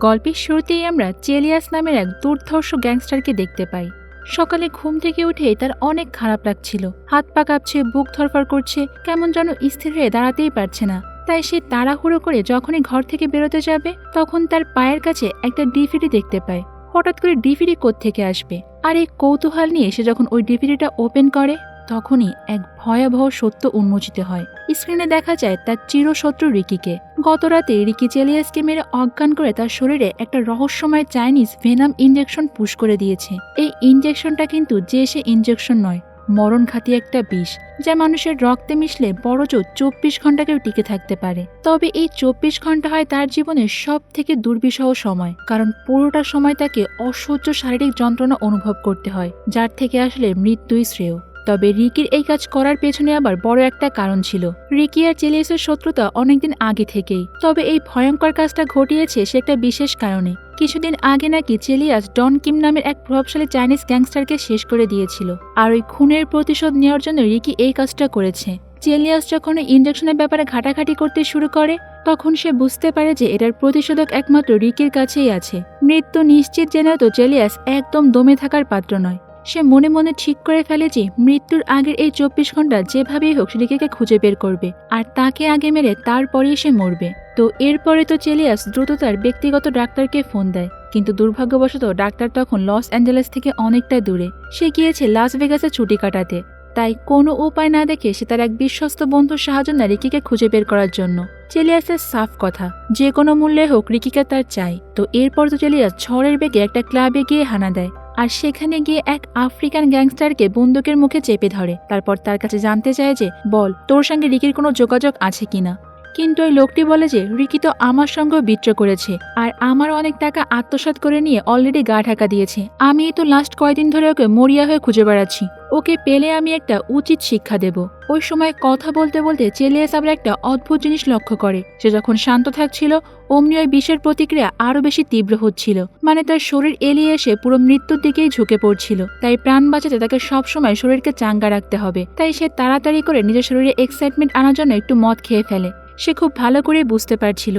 গল্পের শুরুতেই আমরা চেলিয়াস নামের এক দুর্ধর্ষ গ্যাংস্টারকে দেখতে পাই। সকালে ঘুম থেকে উঠে তার অনেক খারাপ লাগছিল, হাত পা কাঁপছে, বুক ধরফর করছে, কেমন যেন স্থির হয়ে দাঁড়াতেই পারছে না। তাই সে তাড়াহুড়ো করে যখনই ঘর থেকে বেরোতে যাবে তখন তার পায়ের কাছে একটা ডিভিডি দেখতে পায়। হঠাৎ করে ডিভিডি কোত্থেকে আসবে, আর এই কৌতূহল নিয়ে সে যখন ওই ডিভিডিটা ওপেন করে তখনই এক ভয়াবহ সত্য উন্মোচিত হয়। স্ক্রিনে দেখা যায় তার চিরশত্রু রিকিকে। গতরাতে রিকি চেলিয়াসকে মেরে অজ্ঞান করে তার শরীরে একটা রহস্যময় চাইনিজ ভেনাম ইনজেকশন পুশ করে দিয়েছে। এই ইনজেকশনটা কিন্তু যে সে ইনজেকশন নয়, মরণঘাতী একটা বিষ, যা মানুষের রক্তে মিশলে বড়জোর 24 ঘন্টাকেও টিকে থাকতে পারে। তবে এই 24 ঘন্টা হয় তার জীবনের সব থেকে দুর্বিষহ সময়, কারণ পুরোটা সময় তাকে অসহ্য শারীরিক যন্ত্রণা অনুভব করতে হয়, যার থেকে আসলে মৃত্যুই শ্রেয়। তবে রিকির এই কাজ করার পেছনে আবার বড় একটা কারণ ছিল। রিকি আর চেলিয়াসের শত্রুতা অনেকদিন আগে থেকেই, তবে এই ভয়ঙ্কর কাজটা ঘটিয়েছে সে একটা বিশেষ কারণে। কিছুদিন আগে নাকি চেলিয়াস ডন কিম নামের এক প্রভাবশালী চাইনিজ গ্যাংস্টারকে শেষ করে দিয়েছিল, আর ওই খুনের প্রতিশোধ নেওয়ার জন্য রিকি এই কাজটা করেছে। চেলিয়াস যখন ইনজেকশনের ব্যাপারে ঘাটাঘাটি করতে শুরু করে তখন সে বুঝতে পারে যে এটার প্রতিশোধক একমাত্র রিকির কাছেই আছে। মৃত্যু নিশ্চিত জেনেও তো চেলিয়াস একদম দমে থাকার পাত্র নয়। সে মনে মনে ঠিক করে ফেলে যে মৃত্যুর আগের এই 24 ঘন্টা যেভাবেই হোক রিকিকে খুঁজে বের করবে, আর তাকে আগে মেরে তারপরেই সে মরবে। তো এরপরে তো চেলিয়াস দ্রুত তার ব্যক্তিগত ডাক্তারকে ফোন দেয়, কিন্তু দুর্ভাগ্যবশত ডাক্তার তখন লস অ্যাঞ্জেলেস থেকে অনেকটা দূরে। সে গিয়েছে লাস ভেগাসে ছুটি কাটাতে। তাই কোনো উপায় না দেখে সে তার এক বিশ্বস্ত বন্ধুর সাহায্য নেয় রিকিকে খুঁজে বের করার জন্য। চেলিয়াসের সাফ কথা, যে কোনো মূল্যে হোক রিকিকে তার চাই। তো এরপর তো চেলিয়াস ঝড়ের বেগে একটা ক্লাবে গিয়ে হানা দেয়, আর সেখানে গিয়ে এক আফ্রিকান গ্যাংস্টারকে বন্দুকের মুখে চেপে ধরে। তারপর তার কাছে জানতে চায় যে বল তোর সঙ্গে রিকির কোনো যোগাযোগ আছে কিনা। কিন্তু ওই লোকটি বলে যে রিকি তো আমার সঙ্গেও বিট্রো করেছে, আর আমার অনেক টাকা আত্মসাৎ করে নিয়ে অলরেডি গা ঢাকা দিয়েছে। আমি তো লাস্ট কয়েকদিন ধরে ওকে মরিয়া হয়ে খুঁজে বেড়াচ্ছি, ওকে পেলে আমি একটা উচিত শিক্ষা দেব। ওই সময় কথা বলতে বলতে চেলিয়াস আবার একটা অদ্ভুত জিনিস লক্ষ্য করে। সে যখন শান্ত থাকছিল অমনি ওই বিষের প্রতিক্রিয়া আরো বেশি তীব্র হচ্ছিল, মানে তার শরীর এলিয়ে এসে পুরো মৃত্যুর দিকেই ঝুঁকে পড়ছিল। তাই প্রাণ বাঁচাতে তাকে সবসময় শরীরকে চাঙ্গা রাখতে হবে। তাই সে তাড়াতাড়ি করে নিজের শরীরে এক্সাইটমেন্ট আনার জন্য একটু মদ খেয়ে ফেলে। সে খুব ভালো করে বুঝতে পারছিল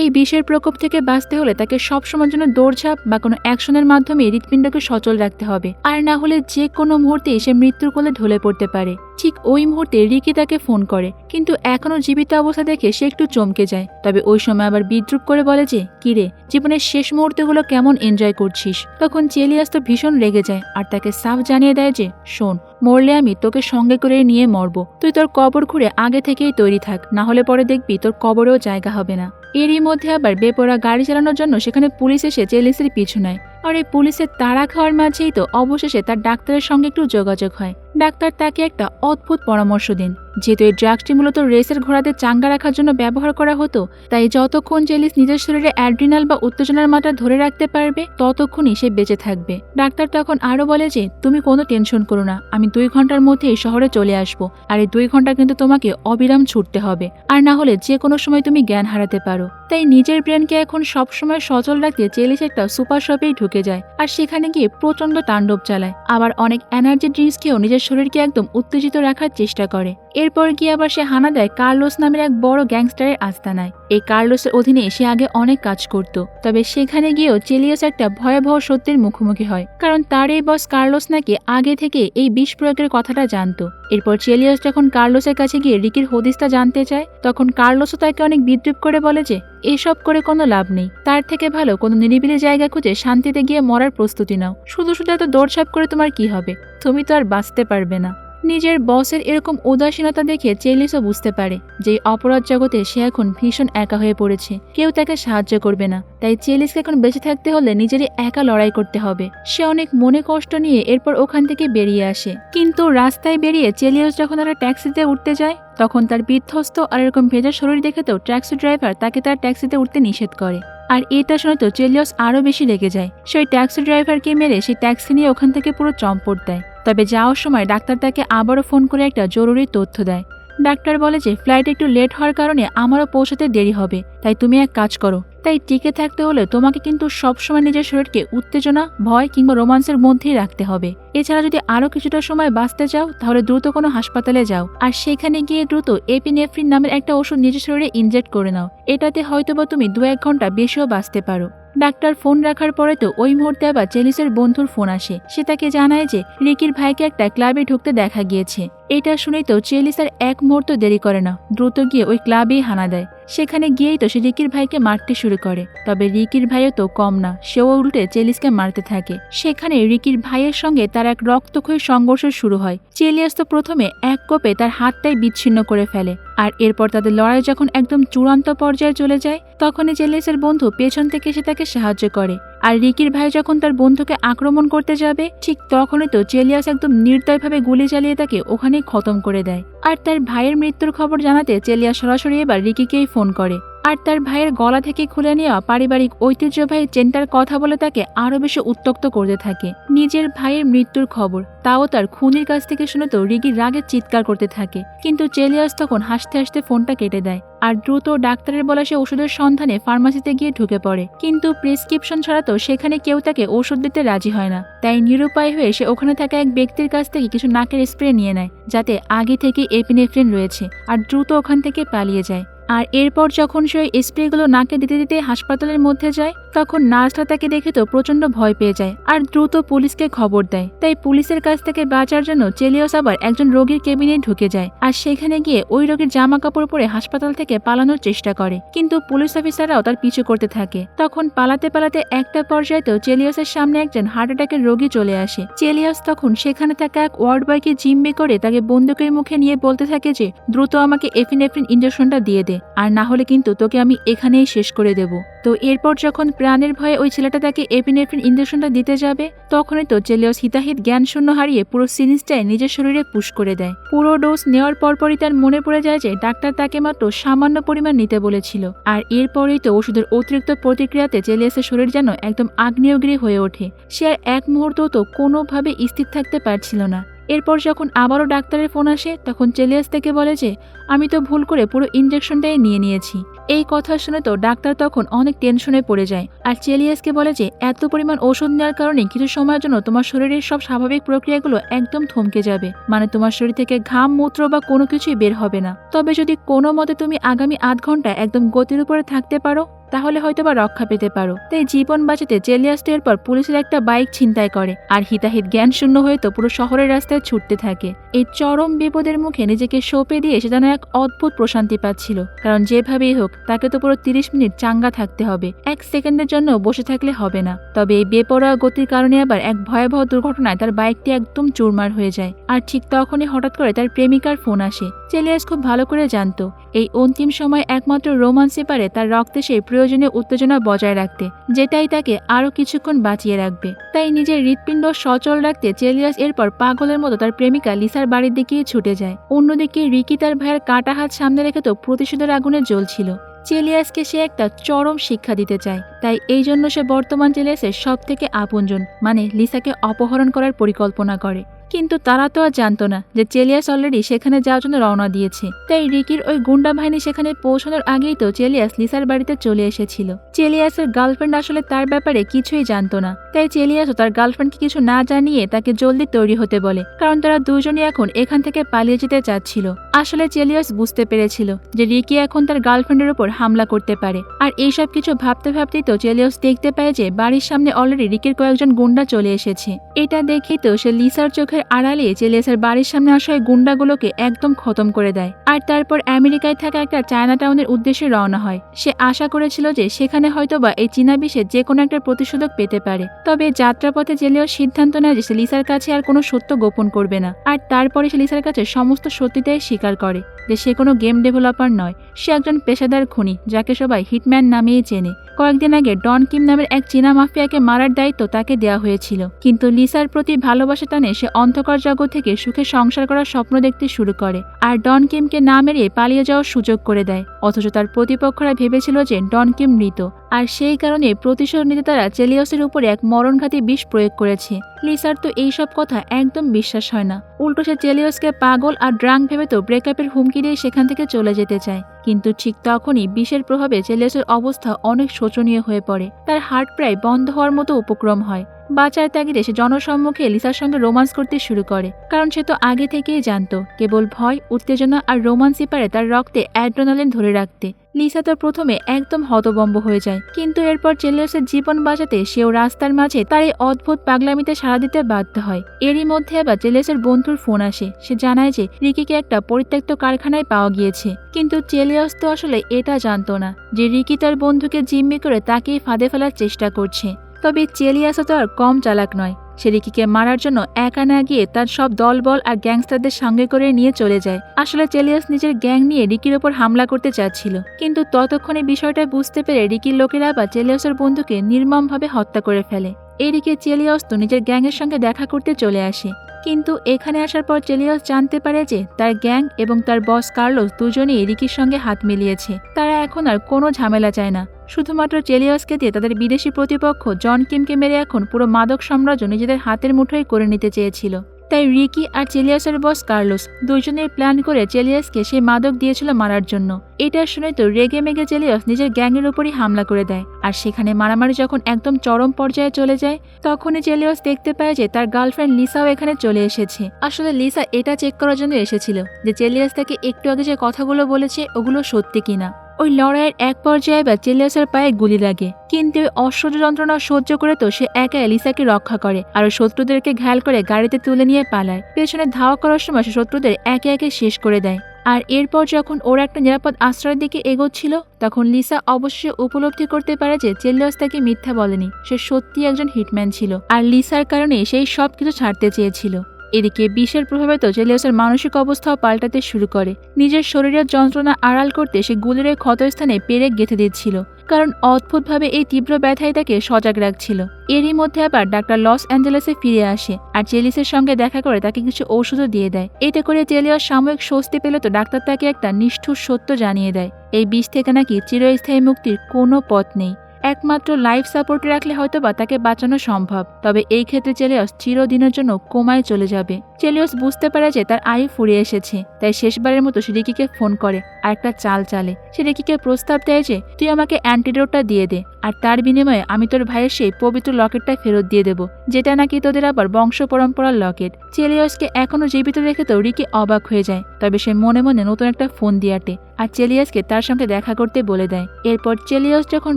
এই বিষের প্রকোপ থেকে বাঁচতে হলে তাকে সবসময়ের জন্য দৌড়ঝাঁপ বা কোনো অ্যাকশনের মাধ্যমে হৃৎপিণ্ডকে সচল রাখতে হবে, আর না হলে যে কোনো মুহূর্তে সে মৃত্যুর কোলে ঢলে পড়তে পারে। ঠিক ওই মুহূর্তে রিকি তাকে ফোন করে, কিন্তু এখনো জীবিত অবস্থা দেখে সে একটু চমকে যায়। তবে ওই সময় আবার বিদ্রুপ করে বলে যে কিরে, জীবনের শেষ মুহূর্তগুলো কেমন এনজয় করছিস। তখন চেলিয়াস তো ভীষণ রেগে যায়, আর তাকে সাফ জানিয়ে দেয় যে শোন, মরলে আমি তোকে সঙ্গে করে নিয়ে মরবো। তুই তোর কবর খুঁড়ে আগে থেকেই তৈরি থাক, না হলে পরে দেখবি তোর কবরেও জায়গা হবে না। এরই মধ্যে আবার বেপরোয়া গাড়ি চালানোর জন্য সেখানে পুলিশ এসে চেলিয়াসের পিছু নেয়, আর এই পুলিশের তাড়া খাওয়ার মাঝেই তো অবশেষে তার ডাক্তারের সঙ্গে একটু যোগাযোগ হয়। ডাক্তার তাকে একটা অদ্ভুত পরামর্শ দেন। যেহেতু এই ড্রাগসটি মূলত রেসের ঘোড়াদের চাঙ্গা রাখার জন্য ব্যবহার করা হতো, তাই যতক্ষণ চেলিয়াস নিজের শরীরে অ্যাড্রিনাল বা উত্তেজনার মাত্রা ধরে রাখতে পারবে ততক্ষণই সে বেঁচে থাকবে। ডাক্তার তখন আরো বলে যে তুমি কোনো টেনশন করো না, আমি 2 ঘন্টার মধ্যেই শহরে চলে আসবো, আর এই 2 ঘন্টা কিন্তু তোমাকে অবিরাম ছুটতে হবে, আর না হলে যে কোনো সময় তুমি জ্ঞান হারাতে পারো। তাই নিজের ব্রেনকে এখন সবসময় সচল রাখতে চেলিয়াস একটা সুপার শপেই ঢুকে যায়, আর সেখানে গিয়ে প্রচন্ড তাণ্ডব চালায়। আবার অনেক এনার্জি ড্রিঙ্কস খেয়েও নিজের শরীরকে একদম উত্তেজিত রাখার চেষ্টা করে। এরপর গিয়ে আবার সে হানা দেয় কার্লোস নামের এক বড় গ্যাংস্টারের আস্তানায়। এই কার্লোসের অধীনে সে আগে অনেক কাজ করত, তবে সেখানে গিয়েও চেলিয়াস একটা ভয়াবহ সত্যের মুখোমুখি হয়, কারণ তার এই বস কার্লোস নাকি আগে থেকে এই বিষ প্রয়োগের কথাটা জানতো। এরপর চেলিয়াস যখন কার্লোসের কাছে গিয়ে রিকির হদিসটা জানতে চায় তখন কার্লোসও তাকে অনেক বিদ্রুপ করে বলে যে এসব করে কোনো লাভ নেই, তার থেকে ভালো কোনো নিরিবিলি জায়গা খুঁজে শান্তিতে গিয়ে মরার প্রস্তুতি নাও। শুধু শুধু এত দৌড়ঝাঁপ করে তোমার কি হবে, তুমি তো আর বাঁচতে পারবে না। নিজের বসের এরকম উদাসীনতা দেখে চেলিয়াসও বুঝতে পারে যে অপরাধ জগতে সে এখন ভীষণ একা হয়ে পড়েছে, কেউ তাকে সাহায্য করবে না। তাই চেলিয়াসকে এখন বেঁচে থাকতে হলে নিজেরই একা লড়াই করতে হবে। সে অনেক মনে কষ্ট নিয়ে এরপর ওখান থেকে বেরিয়ে আসে, কিন্তু রাস্তায় বেরিয়ে চেলিয়াস যখন একটা ট্যাক্সিতে উঠতে যায় তখন তার বিধ্বস্ত আর এরকম ভেজা শরীর দেখে তো ট্যাক্সি ড্রাইভার তাকে তার ট্যাক্সিতে উঠতে নিষেধ করে। আর এটা শুনে তো চেলিয়াস আরো বেশি লেগে যায়। সেই ট্যাক্সি ড্রাইভারকে মেরে সেই ট্যাক্সি নিয়ে ওখান থেকে পুরো চম্পট দেয়। তবে যাওয়ার সময় ডাক্তার তাকে আবারও ফোন করে একটা জরুরি তথ্য দেয়। ডাক্তার বলে যে ফ্লাইট একটু লেট হওয়ার কারণে আমারও পৌঁছাতে দেরি হবে, তাই তুমি এক কাজ করো, তাই টিকে থাকতে হলে তোমাকে কিন্তু সবসময় নিজের শরীরকে উত্তেজনা, ভয় কিংবা রোমান্সের মধ্যেই রাখতে হবে। এছাড়া যদি আরো কিছুটা সময় বাঁচতে চাও তাহলে দ্রুত কোনো হাসপাতালে যাও, আর সেখানে গিয়ে দ্রুত এপিনেফ্রিন নামের একটা ওষুধ নিজের শরীরে ইনজেক্ট করে নাও। এটাতে হয়তোবা তুমি 2-1 ঘন্টা বেশিও বাঁচতে পারো। ডাক্তার ফোন রাখার পরে তো ওই মুহূর্তে আবার চেলিসের বন্ধুর ফোন আসে। সে তাকে জানায় যে রিকির ভাইকে একটা ক্লাবে ঢুকতে দেখা গিয়েছে। এটা শুনেই তো চেলিস আর এক মুহূর্ত দেরি করে না, দ্রুত গিয়ে ওই ক্লাবেই হানা দেয়। সেখানে গিয়েই তো সে রিকির ভাইকে মারতে শুরু করে। তবে রিকির ভাইও তো কম না, সেও উল্টে চেলিসকে মারতে থাকে। সেখানে রিকির ভাইয়ের সঙ্গে তার এক রক্তক্ষয়ী সংঘর্ষ শুরু হয়। চেলিয়াস তো প্রথমে এক কোপে তার হাতটাই বিচ্ছিন্ন করে ফেলে। আর এরপর তাদের লড়াই যখন একদম চূড়ান্ত পর্যায়ে চলে যায়, তখনই চেলিয়াসের বন্ধু পেছন থেকে এসে তাকে সাহায্য করে। আর রিকির ভাই যখন তার বন্ধুকে আক্রমণ করতে যাবে, ঠিক তখনই তো চেলিয়াস একদম নির্দয়ভাবে গুলি চালিয়ে তাকে ওখানেই খতম করে দেয়। আর তার ভাইয়ের মৃত্যুর খবর জানাতে চেলিয়াস সরাসরি এবার রিকিকেই ফোন করে। আর তার ভাইয়ের গলা থেকে খুলে নেওয়া পারিবারিক ঐতিহ্যবাহী চেনটার কথা বলে তাকে আরো বেশি উত্ত্যক্ত করতে থাকে। নিজের ভাইয়ের মৃত্যুর খবর, তাও তার খুনির কাছ থেকে শুনে তো রিকি রাগে চিৎকার করতে থাকে। কিন্তু চেলিয়াস তখন হাসতে হাসতে ফোনটা কেটে দেয় আর দ্রুত ডাক্তারের বলা সে ওষুধের সন্ধানে ফার্মাসিতে গিয়ে ঢুকে পড়ে। কিন্তু প্রেসক্রিপশন ছাড়া তো সেখানে কেউ তাকে ওষুধ দিতে রাজি হয় না। তাই নিরুপায় হয়ে সে ওখানে থাকা এক ব্যক্তির কাছ থেকে কিছু নাকের স্প্রে নিয়ে নেয়, যাতে আগে থেকে এপিনেফ্রিন রয়েছে, আর দ্রুত ওখান থেকে পালিয়ে যায়। আর এরপর যখন সে ওই স্প্রেগুলো নাকে দিতে দিতে হাসপাতালের মধ্যে যায়, তখন নার্সরা তাকে দেখে তো প্রচন্ড ভয় পেয়ে যায় আর দ্রুত পুলিশকে খবর দেয়। তাই পুলিশের কাছ থেকে বাঁচার জন্য চেলিয়াস আবার একজন রোগীর কেবিনে ঢুকে যায় আর সেখানে গিয়ে ওই রোগীর জামা কাপড় পরে হাসপাতাল থেকে পালানোর চেষ্টা করে। কিন্তু পুলিশ অফিসাররাও তার পিছু করতে থাকে। তখন পালাতে পালাতে একটা পর্যায়ে তো চেলিয়াসের সামনে একজন হার্ট অ্যাটাকের রোগী চলে আসে। চেলিয়াস তখন সেখানে থাকা এক ওয়ার্ড বয়কে জিম্মি করে তাকে বন্দুকের মুখে নিয়ে বলতে থাকে যে দ্রুত আমাকে এপিনেফ্রিন ইনজেকশনটা দিয়ে দে, আর না হলে কিন্তু তোকে আমি এখানেই শেষ করে দেব। তো এরপর যখন প্রাণের ভয়ে ওই ছেলেটা তাকে এপিনেফ্রিন ইনজেকশনটা দিতে যাবে, তখনই তো চেলিয়াস হিতাহিত জ্ঞান শূন্য হারিয়ে পুরো সিরিঞ্জটাই নিজের শরীরে পুশ করে দেয়। পুরো ডোজ নেওয়ার পরপরই তার মনে পড়ে যায় যে ডাক্তার তাকে মাত্র সামান্য পরিমাণ নিতে বলেছিল। আর এরপরেই তো ওষুধের অতিরিক্ত প্রতিক্রিয়াতে চেলিয়াসের শরীর যেন একদম আগ্নেয়গিরি হয়ে ওঠে। সে আর এক মুহূর্তও তো কোনোভাবে স্থির থাকতে পারছিল না। এরপর যখন আবারও ডাক্তারের ফোন আসে, তখন চেলিয়াস থেকে বলে যে আমি তো ভুল করে পুরো ইনজেকশনটাই নিয়ে নিয়েছি। এই কথা শুনে তো ডাক্তার তখন অনেক টেনশনে পড়ে যায় আর চেলিয়াসকে বলে যে এত পরিমাণ ওষুধ নেওয়ার কারণে কিছু সময়ের জন্য তোমার শরীরের সব স্বাভাবিক প্রক্রিয়াগুলো একদম থমকে যাবে, মানে তোমার শরীর থেকে ঘাম মূত্র বা কোনো কিছুই বের হবে না। তবে যদি কোনো মতে তুমি আগামী 8 ঘন্টা একদম গতির উপরে থাকতে পারো, তাহলে হয়তোবা রক্ষা পেতে পারো। তাই জীবন বাঁচাতে চেলিয়াস তো এরপর পুলিশের একটা বাইক ছিনতাই করে আর হিতাহিত জ্ঞান শূন্য হয়ে তো পুরো শহরের রাস্তায় ছুটতে থাকে। এই চরম বিপদের মুখে নিজেকে সঁপে দিয়ে সে যেন এক অদ্ভুত প্রশান্তি পাচ্ছিল, কারণ যেভাবেই হোক তাকে তো পুরো 30 মিনিট চাঙ্গা থাকতে হবে, 1 সেকেন্ডের জন্য বসে থাকলে হবে না। তবে এই বেপরোয়া গতির কারণে আবার এক ভয়াবহ দুর্ঘটনায় তার বাইকটি একদম চুরমার হয়ে যায়। আর ঠিক তখনই হঠাৎ করে তার প্রেমিকার ফোন আসে। চেলিয়াস খুব ভালো করে জানতো এই অন্তিম সময় একমাত্র রোমান্সই পারে তার রক্তে সেই প্রয়োজনীয় উত্তেজনা বজায় রাখতে, যেটাই তাকে আরো কিছুক্ষণ বাঁচিয়ে রাখবে। তাই নিজের হৃৎপিণ্ড সচল রাখতে চেলিয়াস এরপর পাগলের মতো তার প্রেমিকা লিসার বাড়ির দিকে ছুটে যায়। অন্যদিকে রিকি তার ভাইয়ের কাটা হাত সামনে রেখে তো প্রতিশোধের আগুনে জ্বলছিল। চেলিয়াসকে সে একটা চরম শিক্ষা দিতে চায়, তাই এই জন্য সে বর্তমান চেলিয়াসের সব থেকে আপনজন মানে লিসাকে অপহরণ করার পরিকল্পনা করে। কিন্তু তারা তো আর জানতো না যে চেলিয়াস অলরেডি সেখানে যাওয়ার জন্য রওনা দিয়েছে। তাই রিকির ওই গুন্ডা বাহিনী সেখানে পৌঁছানোর আগেই তো চেলিয়াস লিসার বাড়িতে চলে এসেছিল। চেলিয়াসের গার্লফ্রেন্ড আসলে তার ব্যাপারে কিছুই জানতো না, তাই চেলিয়াসও তার গার্লফ্রেন্ডকে কিছু না জানিয়ে তাকে জলদি তৈরি হতে বলে, কারণ তারা দুজনই এখন এখান থেকে পালিয়ে যেতে চাচ্ছিল। আসলে চেলিয়াস বুঝতে পেরেছিল যে রিকি এখন তার গার্লফ্রেন্ডের উপর হামলা করতে পারে। আর এইসব কিছু ভাবতে ভাবতেই তো চেলিয়াস দেখতে পায় যে বাড়ির সামনে অলরেডি রিকির কয়েকজন গুন্ডা চলে এসেছে। এটা দেখেই তো সে লিসার চোখের আড়ালে চেলিয়াসের বাড়ির সামনে আসা গুন্ডাগুলোকে একদম খতম করে দেয়। আর তারপর আমেরিকায় থাকা একটা চায়না টাউনের উদ্দেশ্যে রওনা হয়। সে আশা করেছিল যে সেখানে হয়তোবা এই চীনা বিষে যে কোনো একটা প্রতিশোধক পেতে পারে। তবে যাত্রাপথে চেলিয়াস সিদ্ধান্ত নেয় যে সে লিসার কাছে আর কোনো সত্য গোপন করবে না। আর তারপরে সে লিসার কাছে সমস্ত সত্যিটাই স্বীকার করে যে সে কোনো গেম ডেভেলপার নয়, সে একজন পেশাদার খুনি যাকে সবাই হিটম্যান নামেই চেনে। কয়েকদিন আগে ডন কিম নামের এক চীনা মাফিয়াকে মারার দায়িত্ব তাকে দেওয়া হয়েছিল, কিন্তু লিসার প্রতি ভালোবাসা টানে সে অন্ধকার জগৎ থেকে সুখে সংসার করার স্বপ্ন দেখতে শুরু করে আর ডন কিমকে না মেরে পালিয়ে যাওয়ার সুযোগ করে দেয়। অথচ তার প্রতিপক্ষরা ভেবেছিল যে ডন কিম মৃত, আর সেই কারণে প্রতিশোধ নিতে তারা চেলিয়াসের উপরে এক মরণঘাতী বিষ প্রয়োগ করেছে। লিসার তো এইসব কথা একদম বিশ্বাস হয় না, উল্টো সে চেলিয়াসকে পাগল আর ড্রাঙ্ক ভেবে তো ব্রেকআপের হুমকি দিয়ে সেখান থেকে চলে যেতে চায়। কিন্তু ঠিক তখনই বিষের প্রভাবে চেলিয়াসের অবস্থা অনেক শোচনীয় হয়ে পড়ে। তার হার্ট প্রায় বন্ধ হওয়ার মতো উপক্রম হয়। বাঁচার তাগিদে সে জনসম্মুখে লিসার সঙ্গে রোমান্স করতে শুরু করে, কারণ সে তো আগে থেকেই জানতো কেবল ভয়, উত্তেজনা আর রোমান্সই পারে তার রক্তে অ্যাড্রেনালিন ধরে রাখতে। লিসা তো প্রথমে একদম হতভম্ব হয়ে যায়, কিন্তু এরপর চেলিয়াসের জীবন বাঁচাতে সেও রাস্তার মাঝে তার এই অদ্ভুত পাগলামিতে সাড়া দিতে বাধ্য হয়। এরই মধ্যে আবার চেলিয়াসের বন্ধুর ফোন আসে। সে জানায় যে রিকিকে একটা পরিত্যক্ত কারখানায় পাওয়া গিয়েছে, কিন্তু চেলিয়াস তো আসলে এটা জানতো না যে রিকি তার বন্ধুকে জিম্মি করে তাকেই ফাঁদে ফেলার চেষ্টা করছে। তবে চেলিয়াসও তো আর কম চালাক নয়। সে রিকিকে মারার জন্য একা না গিয়ে তার সব দলবল আর গ্যাংস্টারদের সঙ্গে করে নিয়ে চলে যায়। আসলে চেলিয়াস নিজের গ্যাং নিয়ে রিকির ওপর হামলা করতে চাচ্ছিল, কিন্তু ততক্ষণে বিষয়টা বুঝতে পেরে রিকির লোকেরা আবার চেলিয়াসের বন্ধুকে নির্মমভাবে হত্যা করে ফেলে। এদিকে চেলিয়াস তো নিজের গ্যাংয়ের সঙ্গে দেখা করতে চলে আসে, কিন্তু এখানে আসার পর চেলিয়াস জানতে পারে যে তার গ্যাং এবং তার বস কার্লোস দুজনেই রিকির সঙ্গে হাত মিলিয়েছে। তারা এখন আর কোনো ঝামেলা চায় না, শুধুমাত্র চেলিয়াসকে দিয়ে তাদের বিদেশি প্রতিপক্ষ জন কিমকে মেরে এখন পুরো মাদক সাম্রাজ্য নিজেদের হাতের মুঠোয় করে নিতে চেয়েছিল। তাই রিকি আর চেলিয়াসের বস কার্লোস দুইজনের প্ল্যান করে চেলিয়াসকে সেই মাদক দিয়েছিল মারার জন্য। এটা শুনে তো রেগে মেগে চেলিয়াস নিজের গ্যাংয়ের উপরই হামলা করে দেয়। আর সেখানে মারামারি যখন একদম চরম পর্যায়ে চলে যায়, তখনই চেলিয়াস দেখতে পায় যে তার গার্লফ্রেন্ড লিসাও এখানে চলে এসেছে। আসলে লিসা এটা চেক করার জন্য এসেছিল যে চেলিয়াস তাকে একটু আগে যে কথাগুলো বলেছে ওগুলো সত্যি কিনা। ওই লড়াইয়ের এক পর্যায়ে বা চেলিয়াসের পায়ে গুলি লাগে, কিন্তু ওই অসহ্য যন্ত্রণা সহ্য করে তো সে একা লিসাকে রক্ষা করে আর শত্রুদেরকে ঘায়াল করে গাড়িতে তুলে নিয়ে পালায়। পেছনে ধাওয়া করার সময় সে শত্রুদের একে একে শেষ করে দেয়। আর এরপর যখন ওরা একটা নিরাপদ আশ্রয়ের দিকে এগোচ্ছিল, তখন লিসা অবশ্যই উপলব্ধি করতে পারে যে চেলিয়াস তাকে মিথ্যা বলেনি, সে সত্যি একজন হিটম্যান ছিল আর লিসার কারণে সেই সব কিছু ছাড়তে চেয়েছিল। এদিকে বিষের প্রভাবে তো চেলিয়াসের মানসিক অবস্থাও পাল্টাতে শুরু করে। নিজের শরীরের যন্ত্রণা আড়াল করতে সে গুলির ক্ষতস্থানে পেরেক গেঁথে দিচ্ছিল, কারণ অদ্ভুতভাবে এই তীব্র ব্যথাই তাকে সজাগ রাখছিল। এরই মধ্যে আবার ডাক্তার লস অ্যাঞ্জেলেসে ফিরে আসে আর চেলিসের সঙ্গে দেখা করে তাকে কিছু ঔষধও দিয়ে দেয়। এতে করে চেলিয়াস সাময়িক স্বস্তি পেলে তো ডাক্তার তাকে একটা নিষ্ঠুর সত্য জানিয়ে দেয়, এই বিষ থেকে নাকি চিরস্থায়ী মুক্তির কোনো পথ নেই, একমাত্র লাইফ সাপোর্টে রাখলে হয়তো বা তাকে বাঁচানো সম্ভব। তবে এই ক্ষেত্রে চেলিয়াস চিরদিনের জন্য কোমায় চলে যাবে। চেলিয়াস বুঝতে পারে যে তার আয়ু ফুরিয়ে এসেছে, তাই শেষবারের মতো সে রিকিকে ফোন করে আর একটা চাল চালে। সে রিকিকে প্রস্তাব দেয় যে তুই আমাকে অ্যান্টিডোটটা দিয়ে দে, আর তার বিনিময়ে আমি তোর ভাইয়ের সেই পবিত্র লকেটটা ফেরত দিয়ে দেবো, যেটা নাকি তোদের আবার বংশ পরম্পরার লকেট। চেলিয়াসকে এখনো জীবিত দেখে তো রিকি অবাক হয়ে যায়, তবে সে মনে মনে নতুন একটা ফোন দিয়ে আটে আর চেলিয়াসকে তার সঙ্গে দেখা করতে বলে দেয়। এরপর চেলিয়াস যখন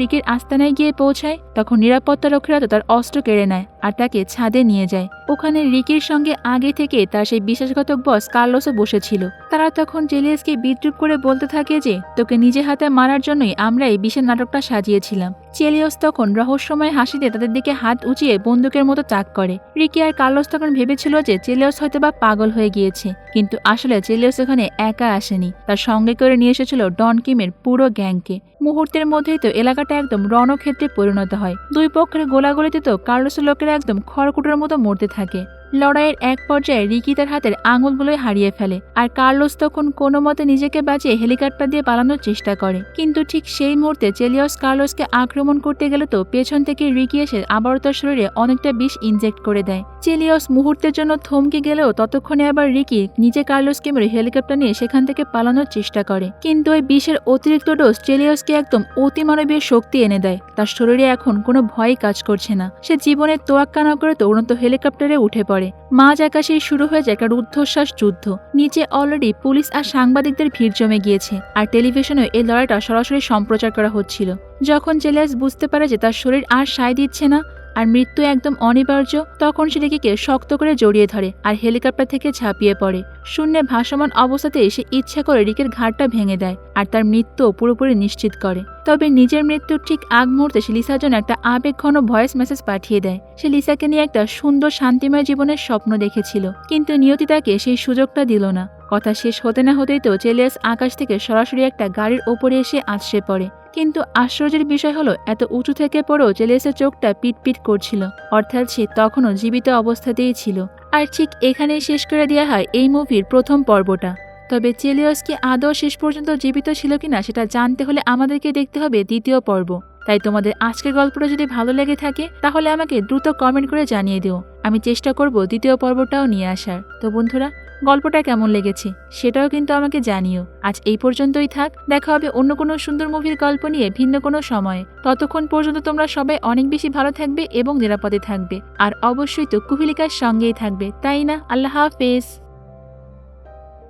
রিকির আস্তানায় গিয়ে পৌঁছায়, তখন নিরাপত্তা রক্ষীরা তো তার অস্ত্র কেড়ে নেয় আর তাকে ছাদে নিয়ে যায়। ওখানে রিকির সঙ্গে আগে থেকে তার সেই বিশ্বাসঘাতক বস কার্লোসও বসেছিল। তারা তখন চেলিয়াসকে বিদ্রুপ করে বলতে থাকে যে তোকে নিজে হাতে মারার জন্যই আমরা এই বিশেষ নাটকটা সাজিয়েছিলাম। চেলিয়াস তখন রহস্যময় হাসিতে তাদের দিকে হাত উঁচিয়ে বন্দুকের মতো তাক করে। রিকি আর কার্লোস তখন ভেবেছিল যে চেলিয়াস হয়তো বা পাগল হয়ে গিয়েছে, কিন্তু আসলে চেলিয়াস ওখানে একা আসেনি, তার সঙ্গে করে নিয়ে এসেছিল ডন কিমের পুরো গ্যাংকে। মুহূর্তের মধ্যেই তো এলাকাটা একদম রণক্ষেত্রে পরিণত হয়। দুই পক্ষের গোলাগুলিতে তো কার্লোসের লোকেরা একদম খড়কুটোর মতো মরতে থাকে। লড়াইয়ের এক পর্যায়ে রিকি তার হাতের আঙুলগুলোই হারিয়ে ফেলে আর কার্লোস তখন কোনো মতে নিজেকে বাঁচিয়ে হেলিকপ্টার দিয়ে পালানোর চেষ্টা করে। কিন্তু ঠিক সেই মুহূর্তে চেলিয়াস কার্লোসকে আক্রমণ করতে গেলে তো পেছন থেকে রিকি এসে আবারও তার শরীরে অনেকটা বিষ ইনজেক্ট করে দেয়। চেলিয়াস মুহূর্তের জন্য থমকে গেলেও ততক্ষণে আবার রিকি নিজে কার্লোসকে মেরে হেলিকপ্টার নিয়ে সেখান থেকে পালানোর চেষ্টা করে, কিন্তু ওই বিষের অতিরিক্ত ডোজ চেলিয়াসকে একদম অতিমানবীয় শক্তি এনে দেয়। তার শরীরে এখন কোনো ভয়ই কাজ করছে না। সে জীবনের তোয়াক্কা না করে তো উড়ন্ত হেলিকপ্টারে উঠে পড়ে। মাঝ আকাশেই শুরু হয়ে যায় একটা রুদ্ধশ্বাস যুদ্ধ। নিচে অলরেডি পুলিশ আর সাংবাদিকদের ভিড় জমে গিয়েছে আর টেলিভিশনে এই লড়াইটা সরাসরি সম্প্রচার করা হচ্ছিল। যখন চেলিয়াস বুঝতে পারে যে তার শরীর আর সায় দিচ্ছে না আর মৃত্যু একদম অনিবার্য, তখন সে রিকিকে শক্ত করে জড়িয়ে ধরে আর হেলিকপ্টার থেকে ঝাঁপিয়ে পড়ে। শূন্যে ভাসমান অবস্থাতে সে ইচ্ছা করে রিকের ঘাড়টা ভেঙে দেয় আর তার মৃত্যু পুরোপুরি নিশ্চিত করে। তবে নিজের মৃত্যুর ঠিক আগ মুহূর্তে সে লিসার জন্য একটা আবেগঘন ভয়েস মেসেজ পাঠিয়ে দেয়। সে লিসাকে নিয়ে একটা সুন্দর শান্তিময় জীবনের স্বপ্ন দেখেছিল, কিন্তু নিয়তি তাকে সেই সুযোগটা দিল না। কথা শেষ হতে না হতেই তো চেলিয়াস আকাশ থেকে সরাসরি একটা গাড়ির ওপরে এসে আছড়ে পড়ে। কিন্তু আশ্চর্যের বিষয় হলো এত উঁচু থেকে পড়েও চেলিয়াসের চোখটা পিটপিট করছিল, অর্থাৎ সে তখনও জীবিত অবস্থাতেই ছিল। আর ঠিক এখানেই শেষ করে দেওয়া হয় এই মুভির প্রথম পর্বটা। তবে চেলিয়াস কি আদৌ শেষ পর্যন্ত জীবিত ছিল কিনা সেটা জানতে হলে আমাদেরকে দেখতে হবে দ্বিতীয় পর্ব। তাই তোমাদের আজকের গল্পটা যদি ভালো লেগে থাকে তাহলে আমাকে দ্রুত কমেন্ট করে জানিয়ে দিও, আমি চেষ্টা করব দ্বিতীয় পর্বটাও নিয়ে আসার। তো বন্ধুরা, গল্পটা কেমন লেগেছে সেটাও কিন্তু আমাকে জানিও। আজ এই পর্যন্তই থাক, দেখা হবে অন্য কোনো সুন্দর মুভির গল্প নিয়ে ভিন্ন কোনো সময়ে। ততক্ষণ পর্যন্ত তোমরা সবাই অনেক বেশি ভালো থাকবে এবং নিরাপদে থাকবে, আর অবশ্যই তো কুহেলিকার সঙ্গেই থাকবে, তাই না? আল্লাহ হাফেজ।